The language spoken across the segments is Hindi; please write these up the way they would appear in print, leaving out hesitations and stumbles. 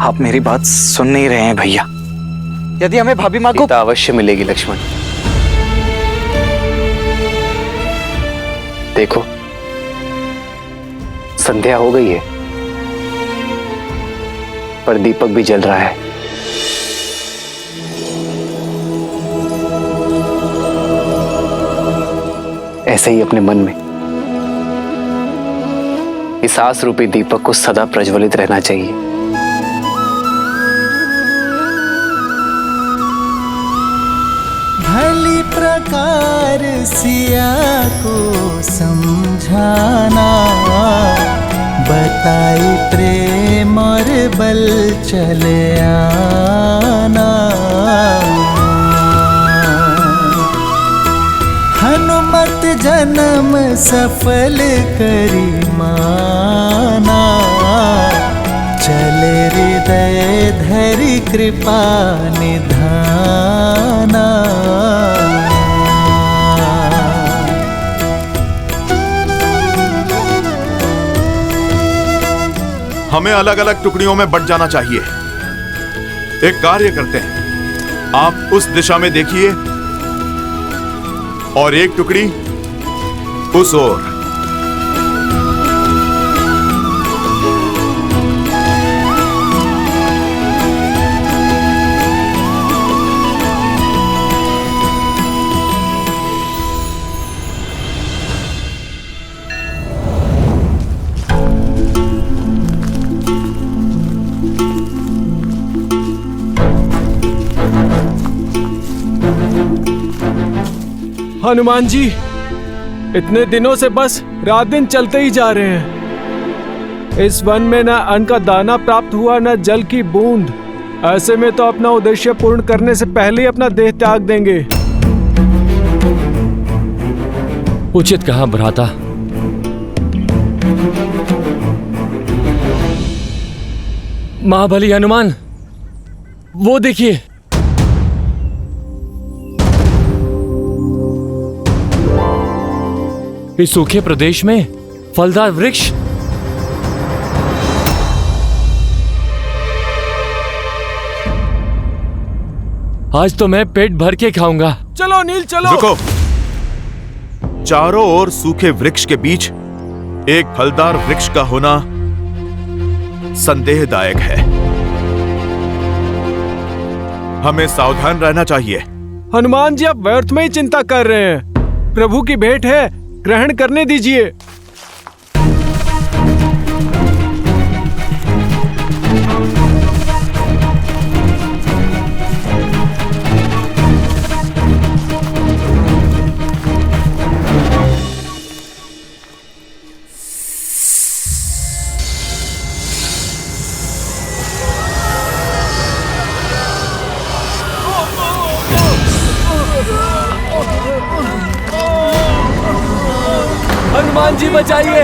आप मेरी बात सुन नहीं रहे हैं भैया। यदि हमें भाभी माँ को सीता अवश्य मिलेगी लक्ष्मण। देखो संध्या हो गई है पर दीपक भी जल रहा है। ऐसे ही अपने मन में इस आस रूपी दीपक को सदा प्रज्वलित रहना चाहिए। भली प्रकार सिया को समझाना, बताई प्रेम और बल चले आना। हनुमत जन्म सफल करी माना, चले हृदय धरि कृपा निधाना। हमें अलग अलग टुकड़ियों में बंट जाना चाहिए। एक कार्य करते हैं, आप उस दिशा में देखिए और एक टुकड़ी उस ओर। हनुमान जी, इतने दिनों से बस रात दिन चलते ही जा रहे हैं। इस वन में न अन्न का दाना प्राप्त हुआ न जल की बूंद। ऐसे में तो अपना उद्देश्य पूर्ण करने से पहले ही अपना देह त्याग देंगे। उचित कहा भ्राता। महाबली हनुमान, वो देखिए। इस सूखे प्रदेश में फलदार वृक्ष। आज तो मैं पेट भर के खाऊंगा। चलो नील चलो। रुको, चारों ओर सूखे वृक्ष के बीच एक फलदार वृक्ष का होना संदेहदायक है। हमें सावधान रहना चाहिए। हनुमान जी, आप व्यर्थ में ही चिंता कर रहे हैं। प्रभु की भेंट है, ग्रहण करने दीजिए। हनुमान जी बचाइए।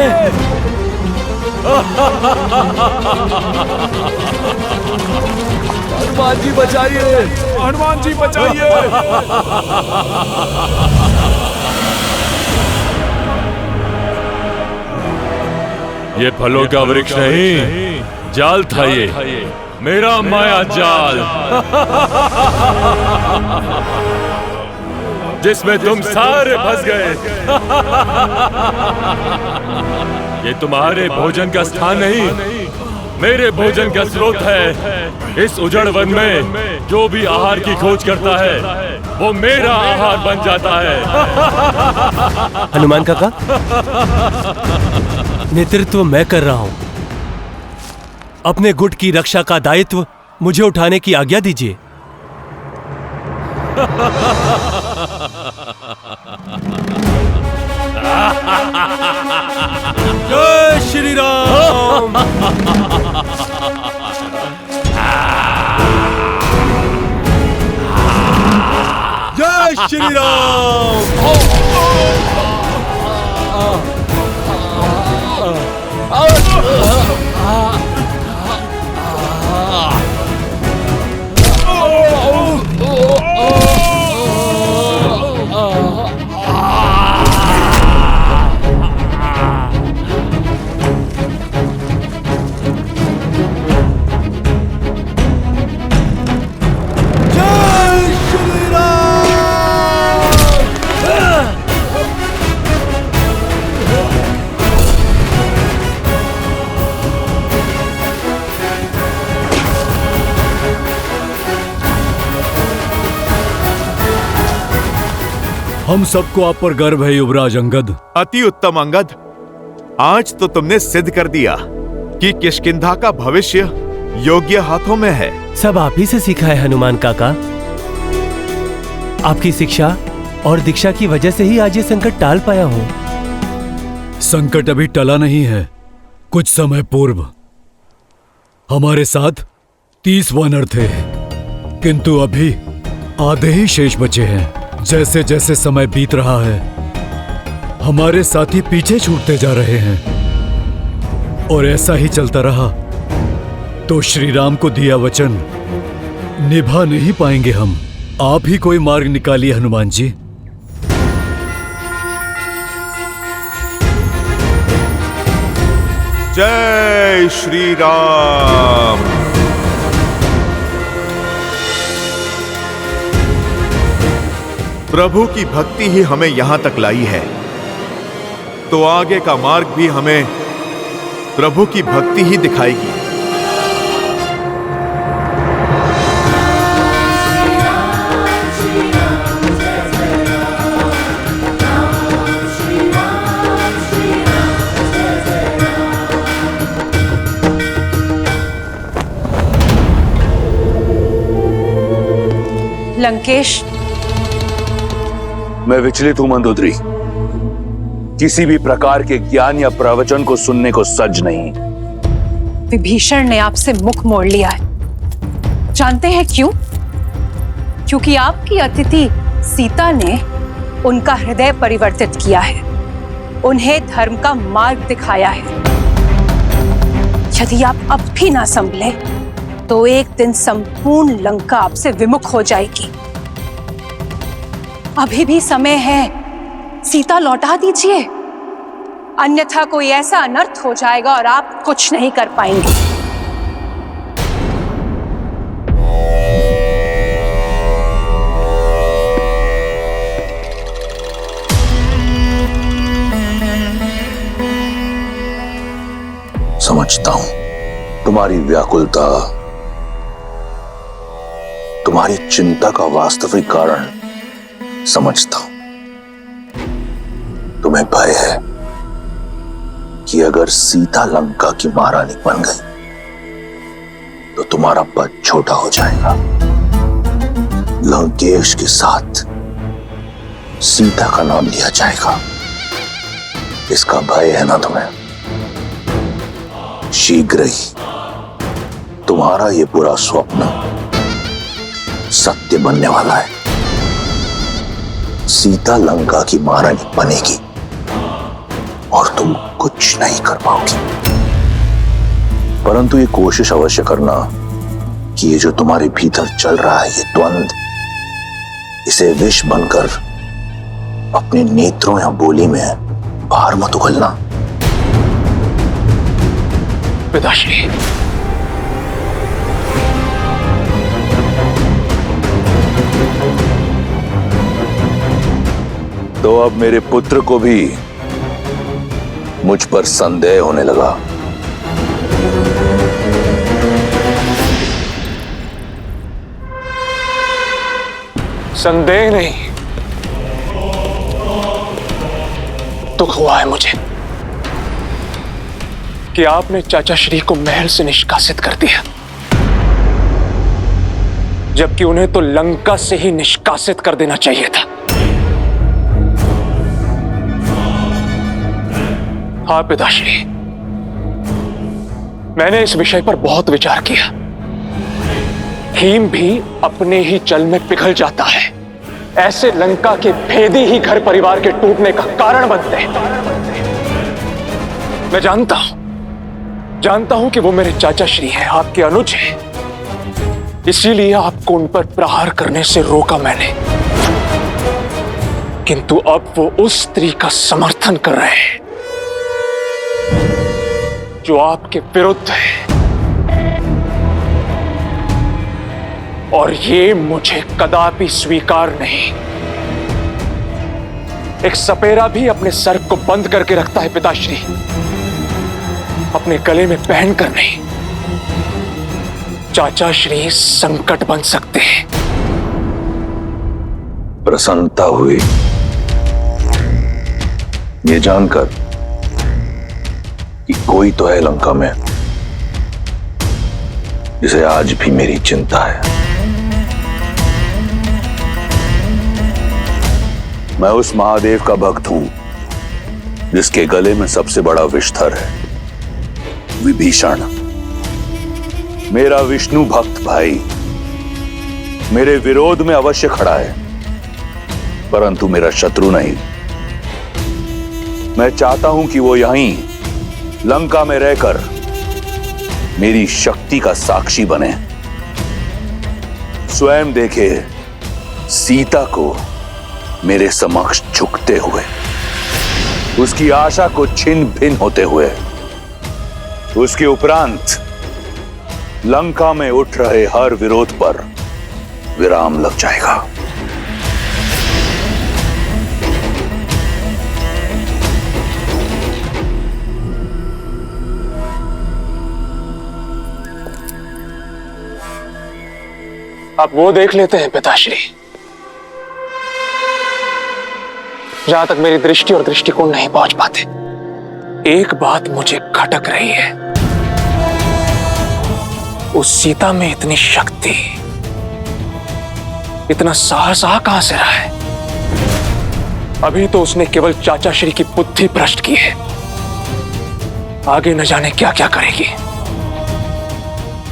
हनुमान जी बचाइए। हनुमान जी बचाइए। ये फलों का वृक्ष नहीं, जाल था ये, मेरा माया जाल, जिसमें तुम सारे फंस गए। ये तुम्हारे भोजन का स्थान नहीं, मेरे भोजन का स्रोत है। इस उजड़ वन में जो भी आहार की खोज करता है वो मेरा आहार बन जाता है। हनुमान काका, नेतृत्व मैं कर रहा हूं। अपने गुट की रक्षा का दायित्व मुझे उठाने की आज्ञा दीजिए। जय श्री राम। जय श्री राम। हम सबको आप पर गर्व है युवराज अंगद। अति उत्तम अंगद, आज तो तुमने सिद्ध कर दिया कि किष्किंधा का भविष्य योग्य हाथों में है। सब आप ही से सीखा है हनुमान काका। आपकी शिक्षा और दीक्षा की वजह से ही आज ये संकट टाल पाया हूँ। संकट अभी टला नहीं है। कुछ समय पूर्व हमारे साथ 30 वानर थे, किंतु अभी आधे ही शेष बचे हैं। जैसे जैसे समय बीत रहा है हमारे साथी पीछे छूटते जा रहे हैं, और ऐसा ही चलता रहा तो श्री राम को दिया वचन निभा नहीं पाएंगे हम। आप ही कोई मार्ग निकालिए हनुमान जी। जय श्री राम। प्रभु की भक्ति ही हमें यहां तक लाई है, तो आगे का मार्ग भी हमें प्रभु की भक्ति ही दिखाएगी। लंकेश, मैं विचलित हूं मंदोदरी। किसी भी प्रकार के ज्ञान या प्रवचन को सुनने को सज नहीं। विभीषण ने आपसे मुख मोड़ लिया है। जानते हैं क्यों? क्योंकि आपकी अतिथि सीता ने उनका हृदय परिवर्तित किया है, उन्हें धर्म का मार्ग दिखाया है। यदि आप अब भी ना संभले तो एक दिन संपूर्ण लंका आपसे विमुख हो जाएगी। अभी भी समय है, सीता लौटा दीजिए, अन्यथा कोई ऐसा अनर्थ हो जाएगा और आप कुछ नहीं कर पाएंगे। समझता हूं तुम्हारी व्याकुलता, तुम्हारी चिंता का वास्तविक कारण समझता हूं। तुम्हें भय है कि अगर सीता लंका की महारानी बन गई तो तुम्हारा पद छोटा हो जाएगा। लंकेश के साथ सीता का नाम लिया जाएगा, इसका भय है ना तुम्हें? शीघ्र ही तुम्हारा ये बुरा स्वप्न सत्य बनने वाला है। सीता लंका की महारानी बनेगी और तुम कुछ नहीं कर पाओगी। परंतु ये कोशिश अवश्य करना कि ये जो तुम्हारे भीतर चल रहा है, ये द्वंद, इसे विष बनकर अपने नेत्रों या बोली में बाहर मत उगलना। पिताश्री, तो अब मेरे पुत्र को भी मुझ पर संदेह होने लगा। संदेह नहीं, दुख हुआ है मुझे कि आपने चाचा श्री को महल से निष्कासित कर दिया, जबकि उन्हें तो लंका से ही निष्कासित कर देना चाहिए था। हाँ पिताश्री, मैंने इस विषय पर बहुत विचार किया। हिम भी अपने ही जल में पिघल जाता है। ऐसे लंका के भेदी ही घर परिवार के टूटने का कारण बनते हैं। मैं जानता हूं कि वो मेरे चाचा श्री हैं, आपके अनुज हैं। इसीलिए आपको उन पर प्रहार करने से रोका मैंने। किंतु अब वो उस स्त्री का समर्थन कर रहे हैं जो आपके विरुद्ध है, और ये मुझे कदापि स्वीकार नहीं। एक सपेरा भी अपने सर को बंद करके रखता है पिताश्री, अपने गले में पहनकर नहीं। चाचा श्री संकट बन सकते हैं। प्रसन्नता हुई ये जानकर कि कोई तो है लंका में जिसे आज भी मेरी चिंता है। मैं उस महादेव का भक्त हूं जिसके गले में सबसे बड़ा विषधर है, विभीषण। मेरा विष्णु भक्त भाई मेरे विरोध में अवश्य खड़ा है, परंतु मेरा शत्रु नहीं। मैं चाहता हूं कि वो यहीं लंका में रहकर मेरी शक्ति का साक्षी बने, स्वयं देखे सीता को मेरे समक्ष झुकते हुए, उसकी आशा को छिन्न भिन्न होते हुए। उसके उपरांत लंका में उठ रहे हर विरोध पर विराम लग जाएगा। आप वो देख लेते हैं पिताश्री जहां तक मेरी दृष्टि और दृष्टिकोण नहीं पहुंच पाते। एक बात मुझे खटक रही है, उस सीता में इतनी शक्ति, इतना साहस कहां से रहा है? अभी तो उसने केवल चाचा श्री की बुद्धि भ्रष्ट की है, आगे न जाने क्या क्या करेगी।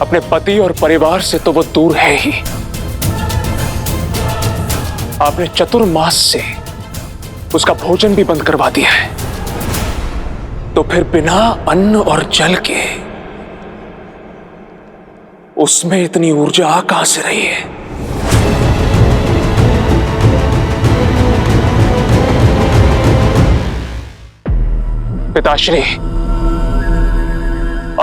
अपने पति और परिवार से तो वो दूर है ही, आपने चतुर्मास से उसका भोजन भी बंद करवा दिया है, तो फिर बिना अन्न और जल के उसमें इतनी ऊर्जा कहां से रही है? पिताश्री,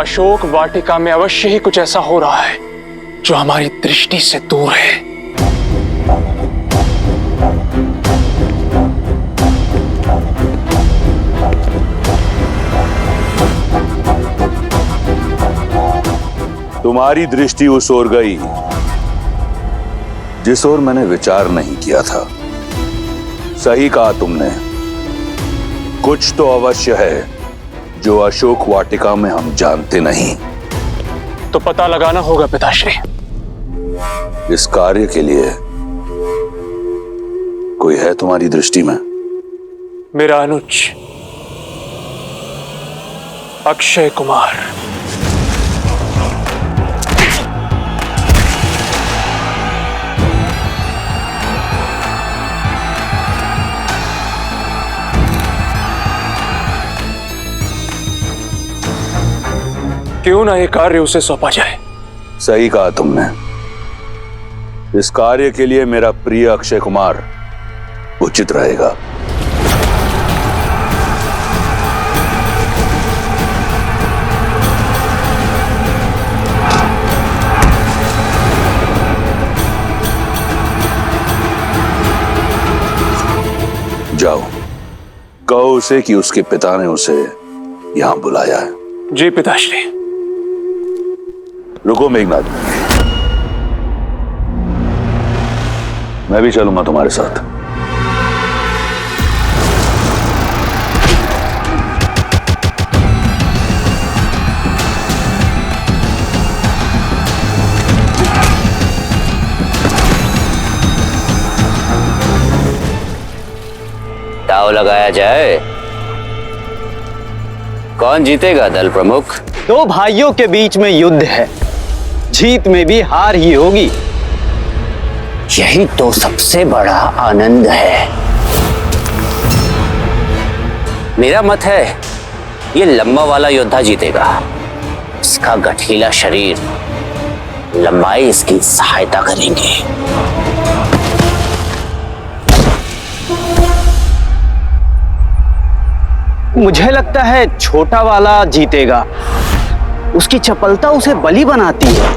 अशोक वाटिका में अवश्य ही कुछ ऐसा हो रहा है जो हमारी दृष्टि से दूर है। तुम्हारी दृष्टि उस ओर गई जिस ओर मैंने विचार नहीं किया था। सही कहा तुमने, कुछ तो अवश्य है जो अशोक वाटिका में हम जानते नहीं। तो पता लगाना होगा पिताश्री। इस कार्य के लिए कोई है तुम्हारी दृष्टि में? मेरा अनुज अक्षय कुमार। क्यों ना ये कार्य उसे सौंपा जाए? सही कहा तुमने, इस कार्य के लिए मेरा प्रिय अक्षय कुमार उचित रहेगा। जाओ, कहो उसे कि उसके पिता ने उसे यहां बुलाया है। जी पिताश्री। रुको मेघनाथ, मैं भी चलूंगा तुम्हारे साथ। दांव लगाया जाए, कौन जीतेगा दल प्रमुख? दो भाइयों के बीच में युद्ध है, जीत में भी हार ही होगी। यही तो सबसे बड़ा आनंद है। मेरा मत है ये लंबा वाला योद्धा जीतेगा। इसका गठीला शरीर, लंबाई इसकी सहायता करेंगे। मुझे लगता है छोटा वाला जीतेगा। उसकी चपलता उसे बली बनाती है।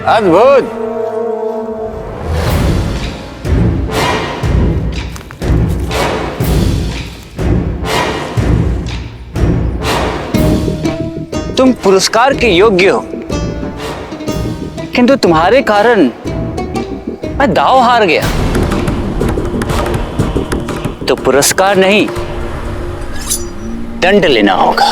अद्भुत। तुम पुरस्कार के योग्य हो, किंतु तुम्हारे कारण मैं दांव हार गया। तो पुरस्कार नहीं, दंड लेना होगा।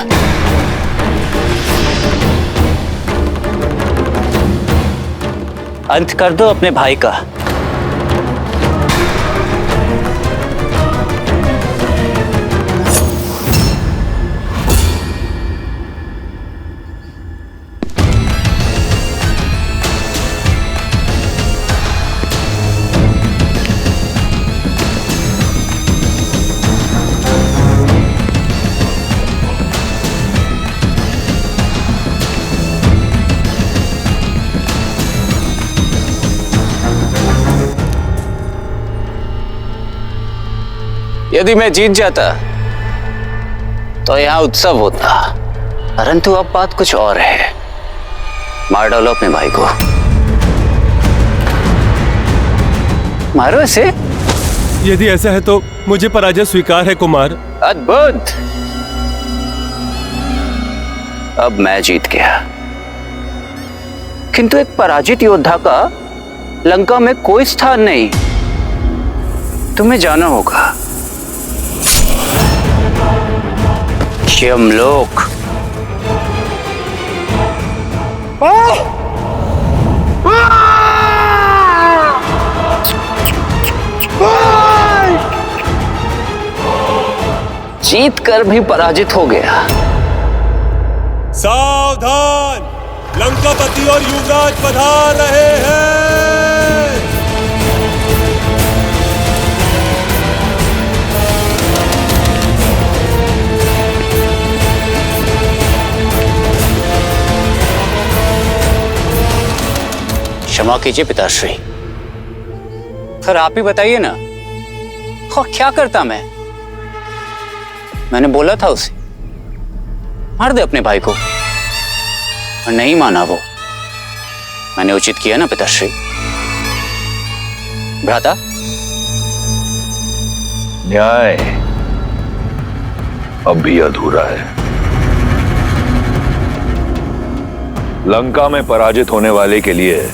अंत कर दो अपने भाई का। यदि मैं जीत जाता तो यहां उत्सव होता, परंतु अब बात कुछ और है। मार डालो अपने भाई को। मारो इसे। यदि ऐसा है तो मुझे पराजय स्वीकार है कुमार। अद्भुत। अब मैं जीत गया, किंतु एक पराजित योद्धा का लंका में कोई स्थान नहीं। तुम्हें जाना होगा यमलोक। जीत कर भी पराजित हो गया। सावधान, लंकापति और युवराज पधार रहे हैं। क्षमा कीजिए पिताश्री, फिर आप ही बताइए ना, और क्या करता मैंने बोला था उसे मार दे अपने भाई को, और नहीं माना वो। मैंने उचित किया ना पिताश्री? भ्राता, न्याय अब भी अधूरा है। लंका में पराजित होने वाले के लिए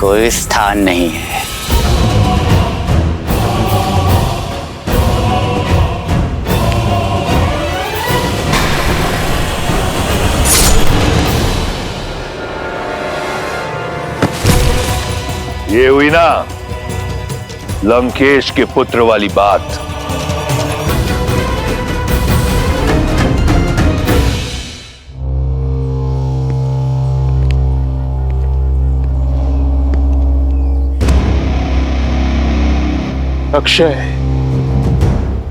कोई स्थान नहीं है। ये हुई ना लंकेश के पुत्र वाली बात। अक्षय,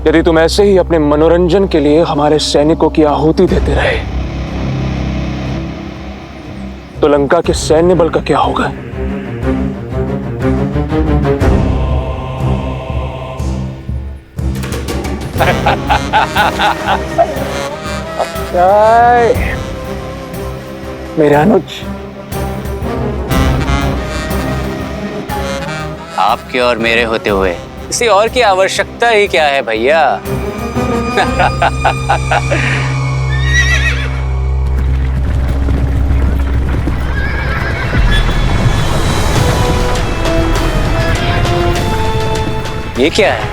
यदि तुम ऐसे ही अपने मनोरंजन के लिए हमारे सैनिकों की आहुति देते रहे तो लंका के सैन्य बल का क्या होगा? अक्षय, मेरे अनुज, आपके और मेरे होते हुए किसी और की आवश्यकता ही क्या है भैया? ये क्या है?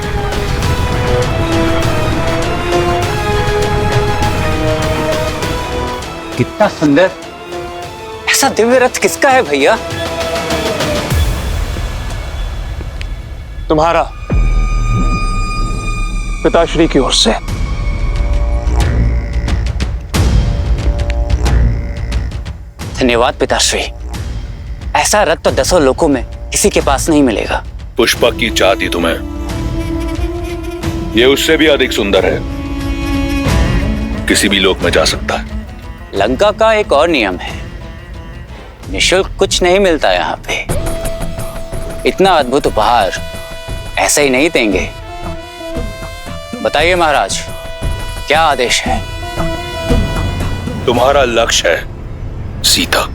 कितना सुंदर! ऐसा दिव्य रथ किसका है भैया? तुम्हारा, पिताश्री की ओर से। धन्यवाद पिताश्री। ऐसा रथ तो 10 लोकों में किसी के पास नहीं मिलेगा। पुष्पक की चाहती तुम्हें, ये उससे भी अधिक सुंदर है, किसी भी लोक में जा सकता है। लंका का एक और नियम है, निःशुल्क कुछ नहीं मिलता यहाँ पे। इतना अद्भुत उपहार ऐसे ही नहीं देंगे। बताइए महाराज, क्या आदेश है? तुम्हारा लक्ष्य है सीता।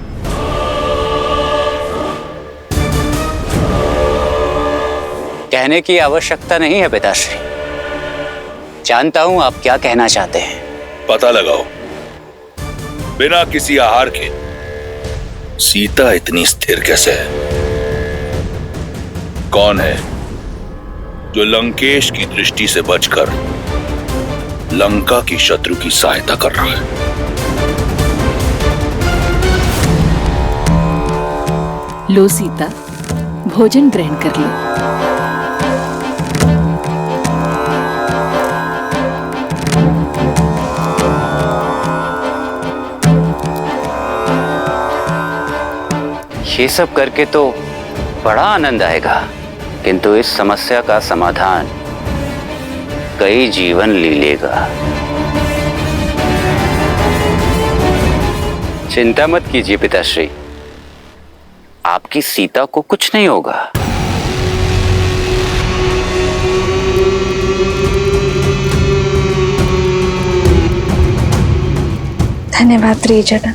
कहने की आवश्यकता नहीं है पिताश्री, जानता हूं आप क्या कहना चाहते हैं। पता लगाओ बिना किसी आहार के सीता इतनी स्थिर कैसे है? कौन है जो लंकेश की दृष्टि से बचकर लंका की शत्रु की सहायता कर रहा है? लो सीता, भोजन ग्रहण कर लो। ये सब करके तो बड़ा आनंद आएगा, किंतु इस समस्या का समाधान कई जीवन ले लेगा। चिंता मत कीजिए पिताश्री, आपकी सीता को कुछ नहीं होगा। धन्यवाद त्रिजटा।